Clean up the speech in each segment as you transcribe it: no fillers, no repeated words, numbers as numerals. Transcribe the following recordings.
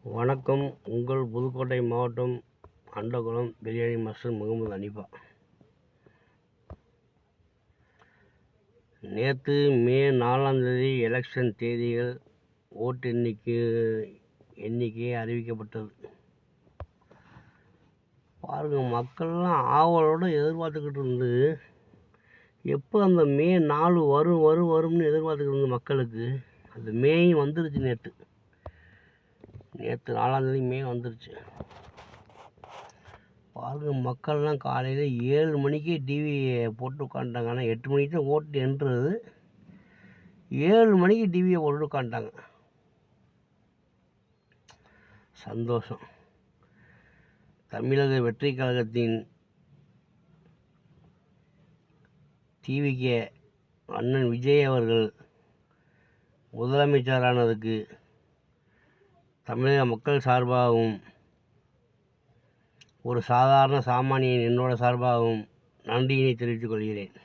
வணக்கம். உங்கள் புதுக்கோட்டை மாவட்டம் அண்டகுளம் பிரியாணி மாஸ்டர் முகமது அனிபா. நேற்று மே 4 எலெக்ஷன் தேதிகள் ஓட்டு எண்ணிக்கை அறிவிக்கப்பட்டது. பாருங்கள், மக்கள்லாம் ஆவலோடு எதிர்பார்த்துக்கிட்டு இருந்து எப்போ அந்த மே 4 வரும்னு எதிர்பார்த்துக்கிட்டு இருந்த மக்களுக்கு அந்த மேயும் வந்துருச்சு. நேற்று 4 மே வந்துருச்சு. பாருங்கள், மக்கள்லாம் காலையில் 7 மணிக்கே டிவியை போட்டு உட்காந்துட்டாங்க. ஆனால் 8 மணிக்கு தான் ஓட்டு என்றது. 7 மணிக்கு டிவியை போட்டு உட்காந்துட்டாங்க. சந்தோஷம். தமிழக வெற்றி கழகத்தின் டிவிக்கு அண்ணன் விஜய் அவர்கள் முதலமைச்சரானதுக்கு தமிழக மக்கள் சார்பாகவும் ஒரு சாதாரண சாமானியன் என்னோட சார்பாகவும் நன்றியினை தெரிவித்துக் கொள்கிறேன்.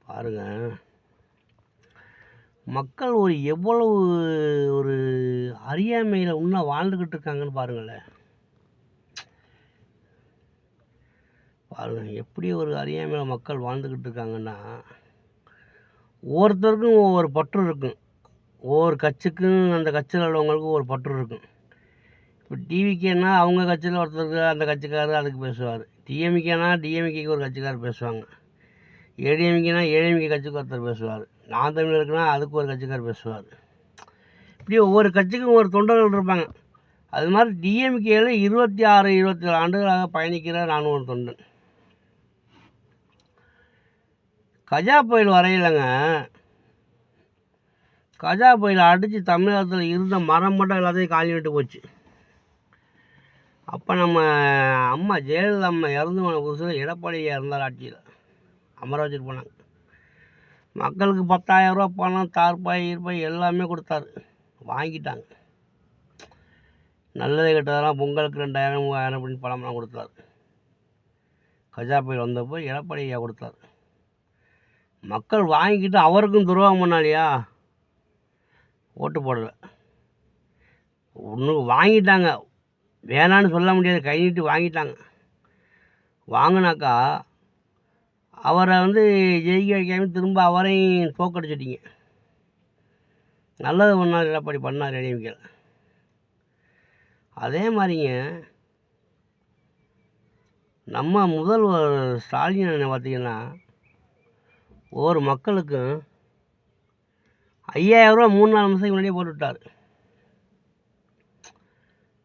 பாருங்கள், மக்கள் எவ்வளவு ஒரு அறியாமையில் இன்னும் வாழ்ந்துக்கிட்டு இருக்காங்கன்னு பாருங்களேன். பாருங்கள், எப்படி ஒரு அறியாமையில் மக்கள் வாழ்ந்துக்கிட்டு இருக்காங்கன்னா, ஒவ்வொருத்தருக்கும் ஒவ்வொரு பற்று இருக்கும். ஒவ்வொரு கட்சிக்கும் அந்த கட்சியில் உள்ளவங்களுக்கும் ஒரு பற்று இருக்கும். இப்போ டிவிக்கேன்னா அவங்க கட்சியில் ஒருத்தருக்கு அந்த கட்சிக்காரர் அதுக்கு பேசுவார். டிஎம்கேனா டிஎம்கேக்கு ஒரு கட்சிக்காரர் பேசுவாங்க. ஏடிஎம்கேனா ஏடிஎம்கே கட்சிக்கு ஒருத்தர் பேசுவார். நான் தமிழருக்குனா அதுக்கு ஒரு கட்சிக்காரர் பேசுவார். இப்படி ஒவ்வொரு கட்சிக்கும் ஒவ்வொரு தொண்டர்கள் இருப்பாங்க. அது மாதிரி டிஎம்கேல 26, 27 ஆண்டுகளாக பயணிக்கிற நான் ஒரு தொண்டன். கஜா புயல் வரையிலங்க, கஜா புயல் அடித்து தமிழகத்தில் இருந்த மரம் மட்டும் எல்லாத்தையும் காலி விட்டு போச்சு. அப்போ நம்ம அம்மா ஜெயலலிதா அம்மா இறந்து போன புதுசில் எடப்பாடியாக இருந்தார். ஆட்சியில் அமர வச்சுட்டு போனாங்க. மக்களுக்கு 10,000 ரூபா பணம், தார்பாய் ஈர்ப்பாய் எல்லாமே கொடுத்தாரு. வாங்கிட்டாங்க. நல்லது கெட்டதெல்லாம் பொங்கலுக்கு 2,000, 3,000 அப்படின்னு பணம்லாம் கொடுத்தாரு. கஜா புயல் வந்தப்போ எடப்பாடி ஐயா கொடுத்தாரு. மக்கள் வாங்கிக்கிட்டு அவருக்கும் துரோகம் பண்ணாலியா, ஓட்டு போடலை. ஒன்று வாங்கிட்டாங்க, வேணான்னு சொல்ல முடியாது, கை நீட்டி வாங்கிட்டாங்க. வாங்கினாக்கா அவரை ஜெயிக்க வைக்காமல் திரும்ப அவரையும் தோக்கடிச்சிட்டிங்க. நல்லது பண்ணார் எடப்பாடி, பண்ணார் ஏடிஎம்கேல. அதே மாதிரிங்க நம்ம முதல்வர் ஸ்டாலின் பார்த்திங்கன்னா ஒவ்வொரு மக்களுக்கும் 5,000 ரூபா 3-4 மாதத்துக்கு முன்னாடியே போட்டுவிட்டார்.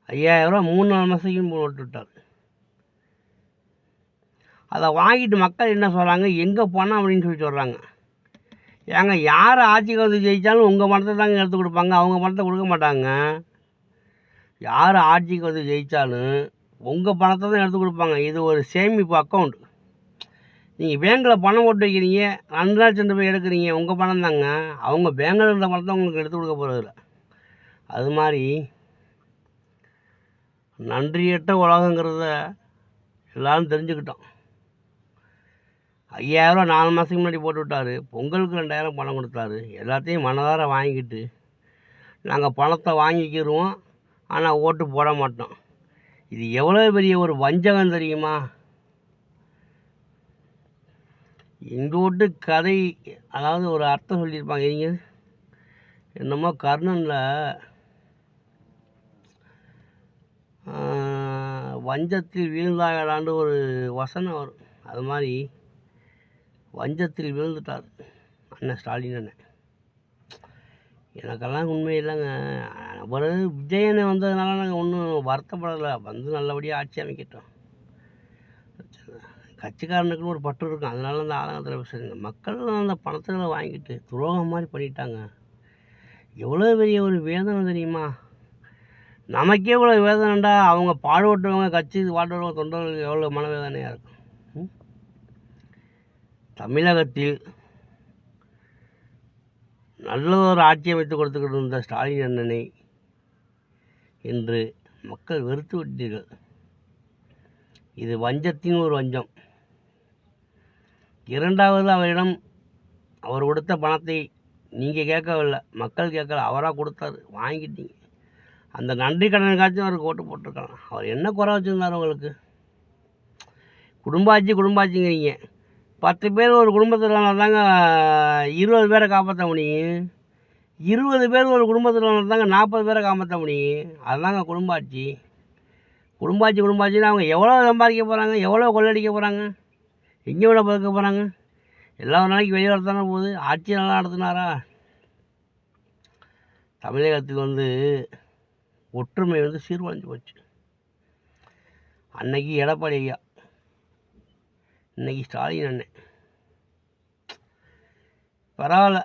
5,000 ரூபா 3-4 மாதத்துக்கு போட்டுவிட்டார். அதை வாங்கிட்டு மக்கள் என்ன சொல்கிறாங்க, எங்கே பணம் அப்படின்னு சொல்கிறாங்க. ஏங்க, யார் ஆட்சிக்கு வந்து ஜெயித்தாலும் உங்கள் பணத்தை தாங்க எடுத்து கொடுப்பாங்க, அவங்க பணத்தை கொடுக்க மாட்டாங்க. யார் ஆட்சிக்கு வந்து ஜெயித்தாலும் உங்கள் பணத்தை தான் எடுத்து கொடுப்பாங்க. இது ஒரு சேமிப்பு அக்கௌண்ட். நீங்கள் பேங்கில் பணம் போட்டு வைக்கிறீங்க, 2 நாள் சென்று போய் எடுக்கிறீங்க, உங்கள் பணம் தாங்க. அவங்க பேங்கில் இருந்த பணத்தை உங்களுக்கு எடுத்து கொடுக்க போகிறதில்ல. அது மாதிரி நன்றியற்ற உலகங்கிறத எல்லோரும் தெரிஞ்சுக்கிட்டோம். 5,000 ரூபா 4 மாதத்துக்கு முன்னாடி போட்டு விட்டார். பொங்கலுக்கு 2,000 பணம் கொடுத்தாரு. எல்லாத்தையும் மனதார வாங்கிட்டு நாங்கள் பணத்தை வாங்கிக்கிடுவோம், ஆனால் ஓட்டு போட மாட்டோம். இது எவ்வளோ பெரிய ஒரு வஞ்சகம் தெரியுமா? எங்கள் வீட்டு கதை, அதாவது ஒரு அர்த்தம் சொல்லியிருப்பாங்க. இங்க என்னமோ கர்ணனில் வஞ்சத்தில் வீழ்ந்தாங்களான்னு ஒரு வசனம் வரும். அது மாதிரி வஞ்சத்தில் வீழ்ந்துட்டார் அண்ணன் ஸ்டாலின் அண்ணன். எனக்கெல்லாம் உண்மை இல்லைங்க. அப்புறம் விஜயனை வந்ததுனால நாங்கள் ஒன்றும் வருத்தப்படலை. நல்லபடியாக ஆட்சி அமைக்கட்டும். கட்சிக்காரனுக்குன்னு ஒரு பற்று இருக்கும். அதனால அந்த ஆதங்கத்தில் பேசுகிறேங்க. மக்கள் அந்த பணத்தை வாங்கிட்டு துரோகம் மாதிரி பண்ணிட்டாங்க. எவ்வளோ பெரிய ஒரு வேதனை தெரியுமா? நமக்கே இவ்வளோ வேதனைண்டா, அவங்க பாடுபட்டவங்க, கட்சி பாடுபடுறவங்க, தொண்டர்களுக்கு எவ்வளோ மனவேதனையாக இருக்கும். தமிழகத்தில் நல்ல ஒரு ஆட்சி அமைத்து கொடுத்துக்கிட்டு இருந்த ஸ்டாலின் அண்ணனை இன்று மக்கள் வெறுத்து விட்டீர்கள். இது வஞ்சத்தின் ஒரு வஞ்சம். இரண்டாவது, அவர் கொடுத்த பணத்தை நீங்கள் கேட்கவில்லை, மக்கள் கேட்கல, அவராக கொடுத்தாரு, வாங்கிட்டீங்க. அந்த நன்றி கடனுக்காச்சும் அவருக்கு ஓட்டு போட்டிருக்கலாம். அவர் என்ன குறை வச்சுருந்தார் உங்களுக்கு? குடும்பாட்சிங்கிறீங்க. 10 பேர் ஒரு குடும்பத்தில் தாங்க 20 பேரை காப்பாற்ற முடியும். 20 பேர் ஒரு குடும்பத்தில் தாங்க 40 பேரை காப்பாற்ற முடியும். அதுதாங்க குடும்பாட்சி. குடும்பாட்சின்னு அவங்க எவ்வளோ சம்பாதிக்க போகிறாங்க, எவ்வளோ கொள்ளடிக்க போகிறாங்க, எங்கே விட பதுக்க போகிறாங்க? எல்லா ஒரு நாளைக்கு வெளியே வரத்தானே போகுது. ஆட்சி நல்லா நடத்தினாரா? தமிழகத்தில் ஒற்றுமை சீர்குலைஞ்சு போச்சு. அன்னைக்கு எடப்பாடி ஐயா, இன்னைக்கு ஸ்டாலின் அண்ணன். பரவாயில்ல,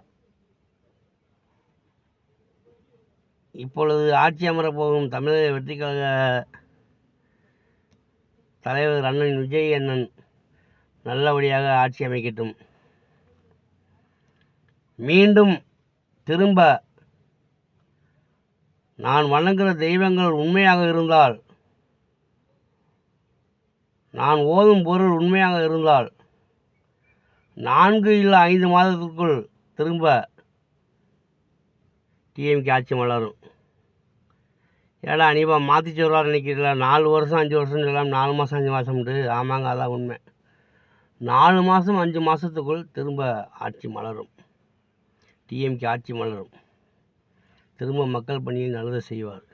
இப்பொழுது ஆட்சி அமரப் போகும் தமிழக வெற்றிக்கழக தலைவர் அண்ணன் விஜய் அண்ணன் நல்லபடியாக ஆட்சி அமைக்கட்டும். மீண்டும் திரும்ப நான் வணங்குகிற தெய்வங்கள் உண்மையாக இருந்தால், நான் ஓதும் பொருள் உண்மையாக இருந்தால் 4 இல்லை 5 மாதத்துக்குள் திரும்ப டிஎம்கே ஆட்சி மலரும். ஏடா நீப்பா மாற்றி சொல்கிறார் நினைக்கிறீங்களா? 4 வருஷம் 5 வருஷம் சொல்லலாம், 4 மாதம் 5 மாதம்ட்டு. ஆமாங்க, அதான் உண்மை. 4 மாதம் 5 மாதத்துக்குள் திரும்ப ஆட்சி மலரும். டிஎம்கே ஆட்சி மலரும். திரும்ப மக்கள் பணியில் நல்லதை செய்வார்.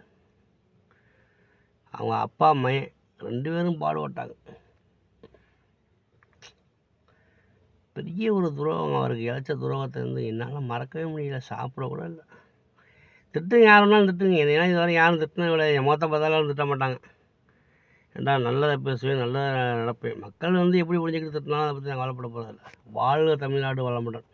அவங்க அப்பா அம்மையன் 2 பேரும் பாடுபட்டாங்க. பெரிய ஒரு துரோகம், அவருக்கு இழைச்ச துரோகத்தை என்னால் மறக்கவே முடியல. சாப்பிட கூட இல்லை. திட்டுங்க, யார் வேணாலும் திட்டுங்க. ஏன்னா இதுவரை யாரும் திட்டின விட என் மொத்த பார்த்தாலும் திட்ட மாட்டாங்க. ஏண்டா நல்லதை பேசுவேன், நல்லதை நடப்பேன். மக்கள் எப்படி புரிஞ்சுக்கிட்டு திட்டினாலும் அதை பற்றி நான் கவலைப்பட போகிறதில்ல. வாழ்க தமிழ்நாடு வளமுடன்.